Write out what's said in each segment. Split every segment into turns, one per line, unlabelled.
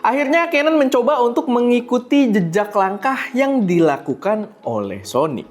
Akhirnya Canon mencoba untuk mengikuti jejak langkah yang dilakukan oleh Sony.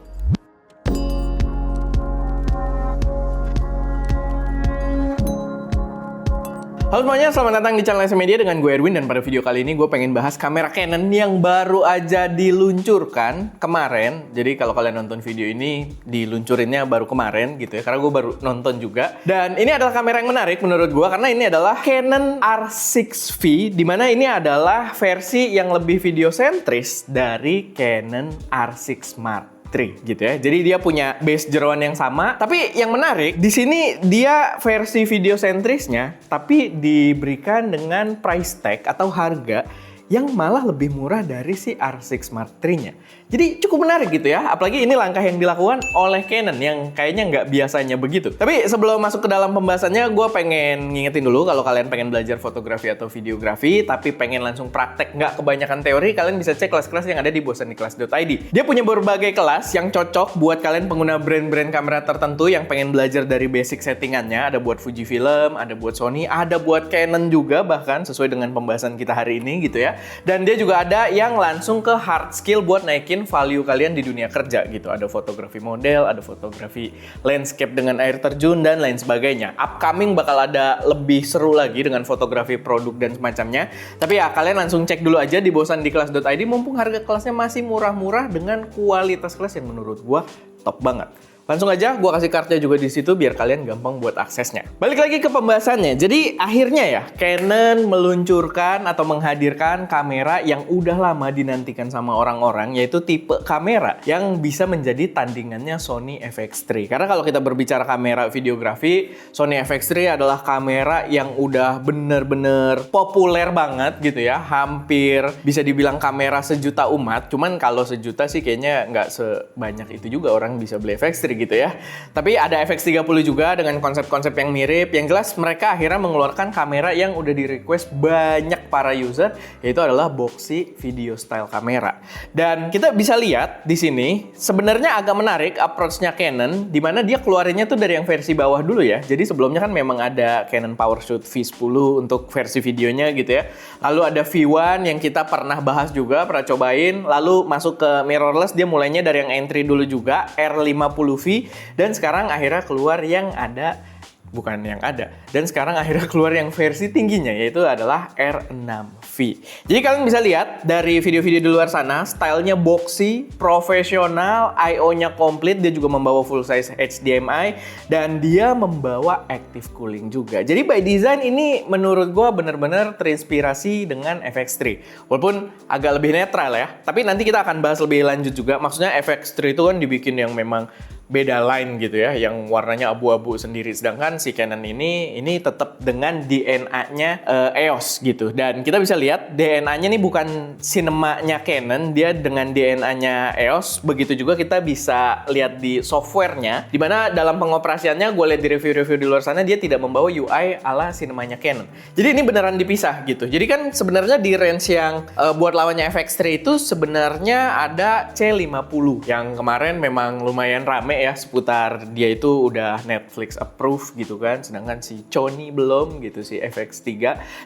Halo semuanya, selamat datang di channel SM Media dengan gue Erwin. Dan pada video kali ini gue pengen bahas kamera Canon yang baru aja diluncurkan kemarin. Jadi kalau kalian nonton video ini, diluncurinnya baru kemarin gitu ya, karena gue baru nonton juga. Dan ini adalah kamera yang menarik menurut gue, karena ini adalah Canon R6V, dimana ini adalah versi yang lebih videosentris dari Canon R6 Mark III gitu ya. Jadi dia punya base jeroan yang sama, tapi yang menarik di sini dia versi videosentrisnya tapi diberikan dengan price tag atau harga yang malah lebih murah dari si R6 Mark III-nya. Jadi cukup menarik gitu ya, apalagi ini langkah yang dilakukan oleh Canon yang kayaknya nggak biasanya begitu. Tapi sebelum masuk ke dalam pembahasannya, gue pengen ngingetin dulu kalau kalian pengen belajar fotografi atau videografi, tapi pengen langsung praktek nggak kebanyakan teori, kalian bisa cek kelas-kelas yang ada di bosaniklas.id. Dia punya berbagai kelas yang cocok buat kalian pengguna brand-brand kamera tertentu yang pengen belajar dari basic settingannya. Ada buat Fujifilm, ada buat Sony, ada buat Canon juga bahkan sesuai dengan pembahasan kita hari ini gitu ya. Dan dia juga ada yang langsung ke hard skill buat naikin value kalian di dunia kerja gitu. Ada fotografi model, ada fotografi landscape dengan air terjun dan lain sebagainya. Upcoming bakal ada lebih seru lagi dengan fotografi produk dan semacamnya. Tapi ya kalian langsung cek dulu aja di bosaniklas.id, mumpung harga kelasnya masih murah-murah dengan kualitas kelas yang menurut gua top banget. Langsung aja gue kasih kartunya juga di situ biar kalian gampang buat aksesnya. Balik lagi ke pembahasannya. Jadi akhirnya ya Canon meluncurkan atau menghadirkan kamera yang udah lama dinantikan sama orang-orang, yaitu tipe kamera yang bisa menjadi tandingannya Sony FX3. Karena kalau kita berbicara kamera videografi, Sony FX3 adalah kamera yang udah bener-bener populer banget gitu ya. Hampir bisa dibilang kamera sejuta umat. Cuman kalau sejuta sih kayaknya nggak sebanyak itu juga orang bisa beli FX3 gitu ya. Tapi ada FX30 juga dengan konsep-konsep yang mirip. Yang jelas mereka akhirnya mengeluarkan kamera yang udah di-request banyak para user, yaitu adalah boxy video style kamera. Dan kita bisa lihat di sini sebenarnya agak menarik approach-nya Canon, di mana dia keluarinnya tuh dari yang versi bawah dulu ya. Jadi sebelumnya kan memang ada Canon PowerShoot V10 untuk versi videonya gitu ya. Lalu ada V1 yang kita pernah bahas juga, pernah cobain. Lalu masuk ke mirrorless, dia mulainya dari yang entry dulu juga, R50V. Dan sekarang akhirnya keluar yang ada, bukan yang ada, dan sekarang akhirnya keluar yang versi tingginya, yaitu adalah R6V. Jadi kalian bisa lihat dari video-video di luar sana, stylenya boxy, profesional, I/O-nya komplit, dia juga membawa full size HDMI, dan dia membawa active cooling juga. Jadi by design ini menurut gue bener-bener terinspirasi dengan FX3. Walaupun agak lebih netral ya, tapi nanti kita akan bahas lebih lanjut juga. Maksudnya FX3 itu kan dibikin yang memang beda line gitu ya, yang warnanya abu-abu sendiri. Sedangkan si Canon ini tetap dengan DNA-nya EOS gitu. Dan kita bisa lihat DNA-nya ini bukan cinema-nya Canon, dia dengan DNA-nya EOS. Begitu juga kita bisa lihat di software-nya, dimana dalam pengoperasiannya gue lihat di review-review di luar sana, dia tidak membawa UI ala cinema-nya Canon. Jadi ini beneran dipisah gitu. Jadi kan sebenarnya di range yang buat lawannya FX3 itu sebenarnya ada C50 yang kemarin memang lumayan rame ya seputar dia itu udah Netflix approve gitu kan, sedangkan si Sony belum gitu, si FX3.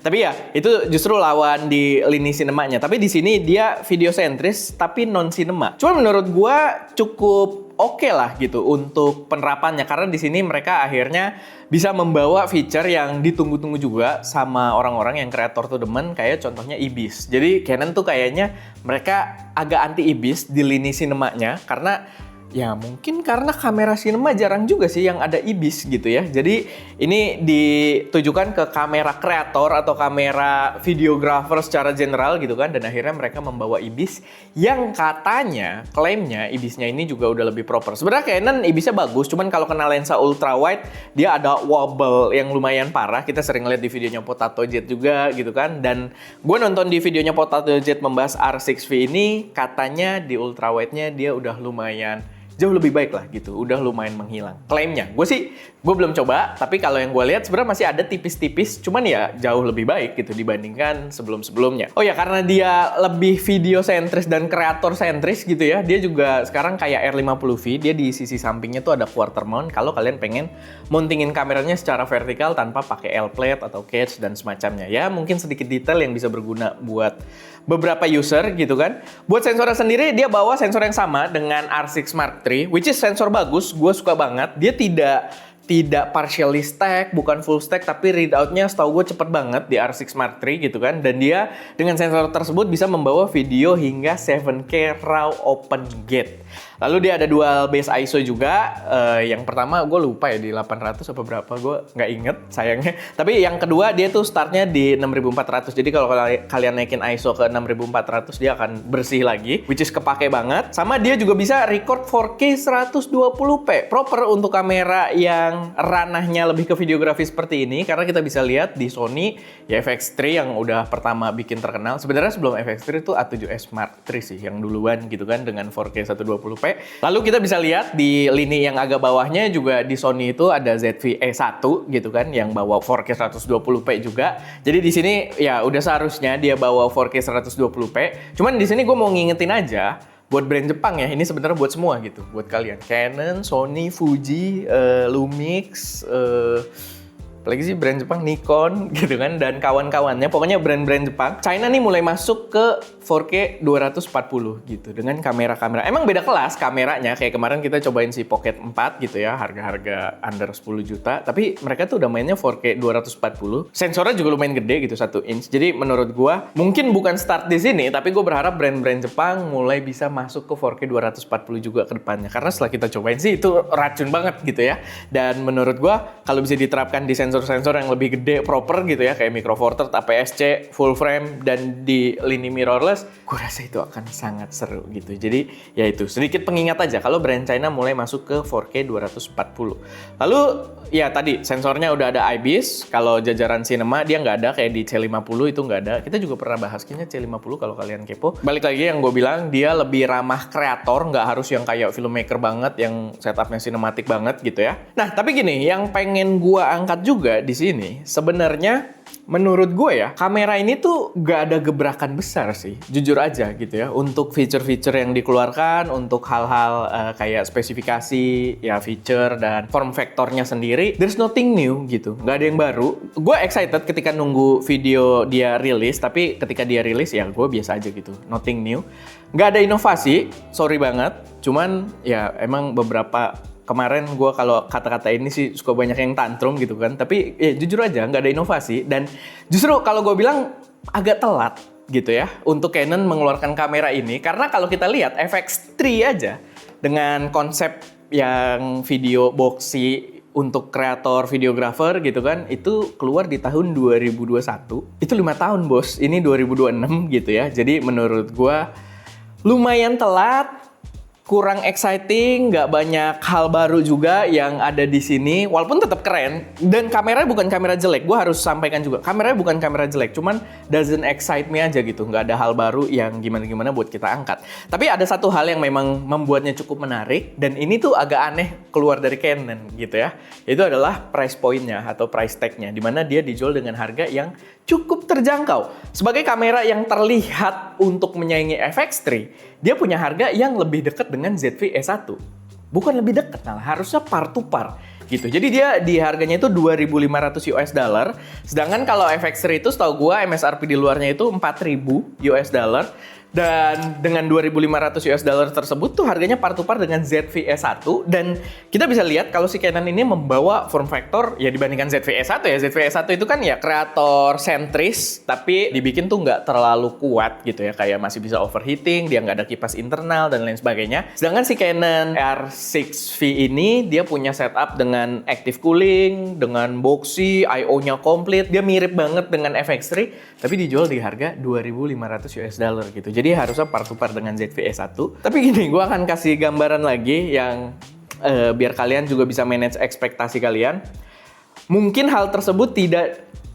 Tapi ya itu justru lawan di lini sinemanya. Tapi di sini dia videosentris tapi non sinema. Cuma menurut gua cukup oke lah gitu untuk penerapannya, karena di sini mereka akhirnya bisa membawa feature yang ditunggu-tunggu juga sama orang-orang yang kreator tuh demen, kayak contohnya IBIS. Jadi Canon tuh kayaknya mereka agak anti IBIS di lini sinemanya, karena ya mungkin karena kamera sinema jarang juga sih yang ada IBIS gitu ya. Jadi ini ditujukan ke kamera kreator atau kamera videographer secara general gitu kan. Dan akhirnya mereka membawa IBIS yang katanya, klaimnya IBIS-nya ini juga udah lebih proper. Sebenarnya Canon IBIS-nya bagus, cuman kalau kena lensa ultra wide dia ada wobble yang lumayan parah. Kita sering lihat di videonya Potato Jet juga gitu kan. Dan gue nonton di videonya Potato Jet membahas R6V ini, katanya di ultra wide-nya dia udah lumayan jauh lebih baik lah gitu, udah lumayan menghilang. Klaimnya, gue belum coba, tapi kalau yang gue lihat sebenarnya masih ada tipis-tipis, cuman ya jauh lebih baik gitu dibandingkan sebelum-sebelumnya. Oh ya, karena dia lebih video sentris dan kreator sentris gitu ya, dia juga sekarang kayak R50V, dia di sisi sampingnya tuh ada quarter mount kalau kalian pengen mountingin kameranya secara vertikal tanpa pakai L-plate atau cage dan semacamnya. Ya mungkin sedikit detail yang bisa berguna buat beberapa user gitu kan. Buat sensornya sendiri, dia bawa sensor yang sama dengan R6 Mark III, which is sensor bagus, gue suka banget. Dia tidak partially stack, bukan full stack, tapi readoutnya setahu gue cepet banget di R6 Mark III gitu kan. Dan dia dengan sensor tersebut bisa membawa video hingga 7K RAW open gate. Lalu dia ada dual base ISO juga. Yang pertama gue lupa ya di 800 apa berapa, gue nggak inget sayangnya. Tapi yang kedua dia tuh startnya di 6400. Jadi kalau kalian naikin ISO ke 6400 dia akan bersih lagi, which is kepake banget. Sama dia juga bisa record 4K 120p, proper untuk kamera yang ranahnya lebih ke videografi seperti ini. Karena kita bisa lihat di Sony ya FX3 yang udah pertama bikin terkenal. Sebenarnya sebelum FX3 itu A7S Mark III sih yang duluan gitu kan dengan 4K 120p. Lalu kita bisa lihat di lini yang agak bawahnya juga di Sony itu ada ZV-E1 gitu kan yang bawa 4K 120p juga. Jadi di sini ya udah seharusnya dia bawa 4K 120p. Cuman di sini gue mau ngingetin aja buat brand Jepang ya, ini sebenarnya buat semua gitu, buat kalian. Canon, Sony, Fuji, Lumix, apalagi sih brand Jepang, Nikon gitu kan, dan kawan-kawannya, pokoknya brand-brand Jepang. China nih mulai masuk ke 4K 240 gitu dengan kamera-kamera. Emang beda kelas kameranya, kayak kemarin kita cobain si Pocket 4 gitu ya, harga-harga under 10 juta. Tapi mereka tuh udah mainnya 4K 240. Sensornya juga lumayan gede gitu, 1 inch. Jadi menurut gua, mungkin bukan start di sini, tapi gua berharap brand-brand Jepang mulai bisa masuk ke 4K 240 juga ke depannya. Karena setelah kita cobain sih itu racun banget gitu ya. Dan menurut gua, kalau bisa diterapkan di sensor-sensor yang lebih gede, proper gitu ya, kayak Micro Four Thirds, APS-C, full frame, dan di lini mirrorless, gue rasa itu akan sangat seru gitu. Jadi ya itu, sedikit pengingat aja kalau brand China mulai masuk ke 4K 240. Lalu ya tadi sensornya udah ada IBIS, kalau jajaran Cinema dia nggak ada, kayak di C50 itu nggak ada. Kita juga pernah bahas kayaknya C50 kalau kalian kepo. Balik lagi yang gue bilang, dia lebih ramah kreator, nggak harus yang kayak filmmaker banget, yang setupnya sinematik banget gitu ya. Nah tapi gini, yang pengen gue angkat juga di sini sebenarnya, menurut gue ya, kamera ini tuh gak ada gebrakan besar sih, jujur aja gitu ya. Untuk feature-feature yang dikeluarkan, untuk hal-hal kayak spesifikasi, ya feature dan form factornya sendiri, there's nothing new gitu, gak ada yang baru. Gue excited ketika nunggu video dia rilis, tapi ketika dia rilis ya gue biasa aja gitu, nothing new. Gak ada inovasi, sorry banget, cuman ya emang beberapa kemarin gue kalau kata-kata ini sih suka banyak yang tantrum gitu kan. Tapi ya jujur aja nggak ada inovasi. Dan justru kalau gue bilang agak telat gitu ya untuk Canon mengeluarkan kamera ini. Karena kalau kita lihat FX3 aja dengan konsep yang video boxy untuk kreator videografer gitu kan, itu keluar di tahun 2021. Itu 5 tahun bos, ini 2026 gitu ya. Jadi menurut gue lumayan telat, kurang exciting, nggak banyak hal baru juga yang ada di sini, walaupun tetap keren. Dan kameranya bukan kamera jelek, gue harus sampaikan juga, kameranya bukan kamera jelek, cuman doesn't excite me aja gitu, nggak ada hal baru yang gimana-gimana buat kita angkat. Tapi ada satu hal yang memang membuatnya cukup menarik, dan ini tuh agak aneh keluar dari Canon gitu ya, itu adalah price point-nya atau price tag-nya, dimana dia dijual dengan harga yang cukup terjangkau. Sebagai kamera yang terlihat untuk menyaingi FX3, dia punya harga yang lebih dekat dengan ZV-E1. Bukan lebih dekat, nah harusnya par to par gitu. Jadi dia di harganya itu 2.500 US dollar. Sedangkan kalau FX3 itu setahu gua MSRP di luarnya itu 4.000 US dollar. Dan dengan 2.500 US dollar tersebut tuh harganya par to par dengan ZV-E1. Dan kita bisa lihat kalau si Canon ini membawa form factor ya dibandingkan ZV-E1 ya. ZV-E1 itu kan ya kreator sentris, tapi dibikin tuh nggak terlalu kuat gitu ya. Kayak masih bisa overheating, dia nggak ada kipas internal dan lain sebagainya. Sedangkan si Canon R6V ini dia punya setup dengan active cooling, dengan boxy, I/O-nya komplit. Dia mirip banget dengan FX3, tapi dijual di harga 2.500 US dollar gitu. Jadi harusnya par to par dengan ZV-E1. Tapi gini, gue akan kasih gambaran lagi yang biar kalian juga bisa manage ekspektasi kalian. Mungkin hal tersebut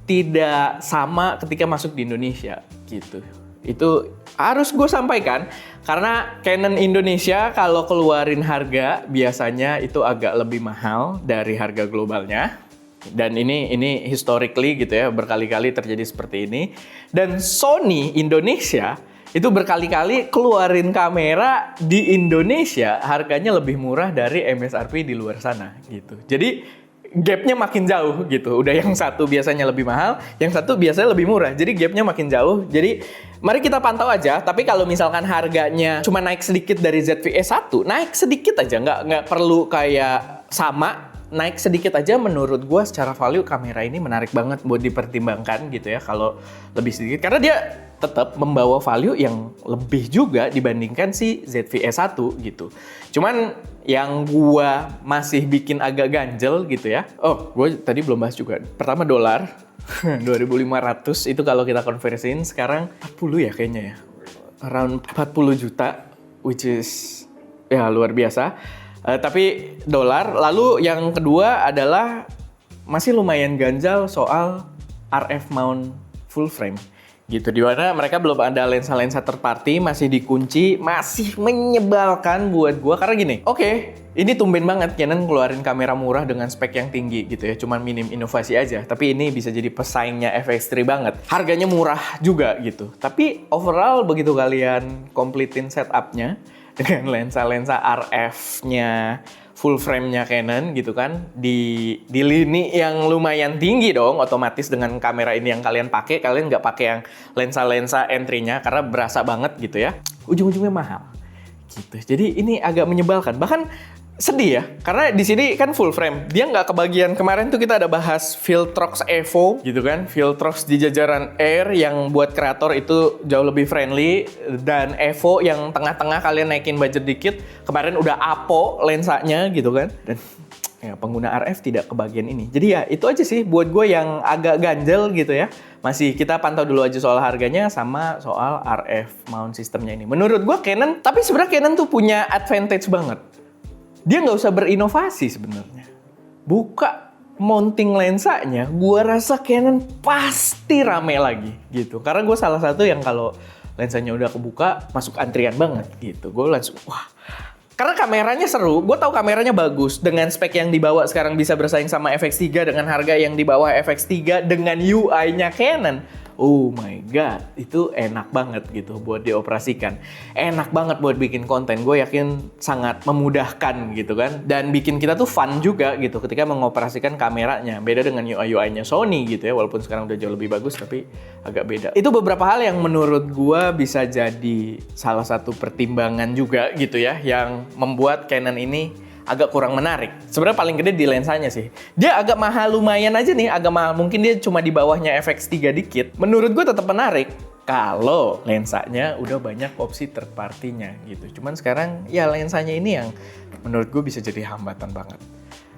tidak sama ketika masuk di Indonesia gitu. Itu harus gue sampaikan karena Canon Indonesia kalau keluarin harga biasanya itu agak lebih mahal dari harga globalnya. Dan ini historically gitu ya, berkali-kali terjadi seperti ini. Dan Sony Indonesia itu berkali-kali keluarin kamera di Indonesia harganya lebih murah dari MSRP di luar sana gitu. Jadi gapnya makin jauh gitu. Udah yang satu biasanya lebih mahal, yang satu biasanya lebih murah. Jadi gapnya makin jauh. Jadi mari kita pantau aja. Tapi kalau misalkan harganya cuma naik sedikit dari ZV-E1, naik sedikit aja, nggak perlu kayak sama. Naik sedikit aja menurut gue secara value kamera ini menarik banget buat dipertimbangkan gitu ya kalau lebih sedikit. Karena dia tetap membawa value yang lebih juga dibandingkan si ZV-E1 gitu. Cuman yang gue masih bikin agak ganjel gitu ya. Oh, gue tadi belum bahas juga. Pertama dolar, 2.500 itu kalau kita konversiin sekarang 40 ya kayaknya ya. Around 40 juta, which is ya luar biasa. Tapi dolar. Lalu yang kedua adalah masih lumayan ganjal soal RF mount full frame gitu, di mana mereka belum ada lensa-lensa third party, masih dikunci, masih menyebalkan buat gua karena gini. Oke, ini tumben banget Canon keluarin kamera murah dengan spek yang tinggi gitu ya, cuman minim inovasi aja. Tapi ini bisa jadi pesaingnya FX3 banget. Harganya murah juga gitu. Tapi overall begitu kalian completein setupnya dengan lensa-lensa RF-nya full frame-nya Canon gitu kan, di lini yang lumayan tinggi dong, otomatis dengan kamera ini yang kalian pakai, kalian nggak pakai yang lensa-lensa entry-nya karena berasa banget gitu ya, ujung-ujungnya mahal gitu. Jadi ini agak menyebalkan, bahkan sedih ya, karena di sini kan full frame, dia nggak kebagian. Kemarin tuh kita ada bahas Viltrox Evo gitu kan, Viltrox di jajaran Air yang buat kreator itu jauh lebih friendly, dan Evo yang tengah-tengah kalian naikin budget dikit, kemarin udah Apo lensanya gitu kan, dan ya, pengguna RF tidak kebagian ini. Jadi ya itu aja sih buat gue yang agak ganjel gitu ya. Masih kita pantau dulu aja soal harganya sama soal RF mount sistemnya ini. Menurut gue Canon, tapi sebenarnya Canon tuh punya advantage banget. Dia nggak usah berinovasi sebenarnya. Buka mounting lensanya, gue rasa Canon pasti rame lagi gitu. Karena gue salah satu yang kalau lensanya udah kebuka, masuk antrian banget gitu. Gue langsung, wah. Karena kameranya seru, gue tahu kameranya bagus. Dengan spek yang dibawa sekarang bisa bersaing sama FX3 dengan harga yang di bawah FX3 dengan UI-nya Canon. Oh my god, itu enak banget gitu buat dioperasikan. Enak banget buat bikin konten, gue yakin sangat memudahkan gitu kan. Dan bikin kita tuh fun juga gitu ketika mengoperasikan kameranya. Beda dengan UI-nya Sony gitu ya, walaupun sekarang udah jauh lebih bagus tapi agak beda. Itu beberapa hal yang menurut gue bisa jadi salah satu pertimbangan juga gitu ya, yang membuat Canon ini agak kurang menarik. Sebenarnya paling gede di lensanya sih. Dia agak mahal lumayan aja nih, agak mahal. Mungkin dia cuma di bawahnya FX3 dikit. Menurut gue tetap menarik kalau lensanya udah banyak opsi third party-nya gitu. Cuman sekarang ya lensanya ini yang menurut gue bisa jadi hambatan banget.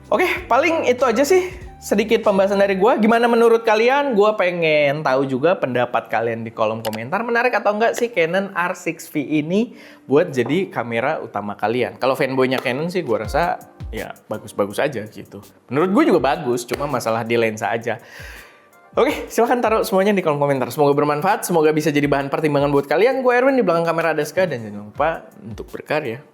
Oke, paling itu aja sih sedikit pembahasan dari gue. Gimana menurut kalian? Gue pengen tahu juga pendapat kalian di kolom komentar. Menarik atau enggak sih Canon R6V ini buat jadi kamera utama kalian? Kalau fanboynya Canon sih gue rasa ya bagus-bagus aja gitu. Menurut gue juga bagus, cuma masalah di lensa aja. Oke, silahkan taruh semuanya di kolom komentar. Semoga bermanfaat, semoga bisa jadi bahan pertimbangan buat kalian. Gue Erwin, di belakang kamera ada Ska, dan jangan lupa untuk berkarya.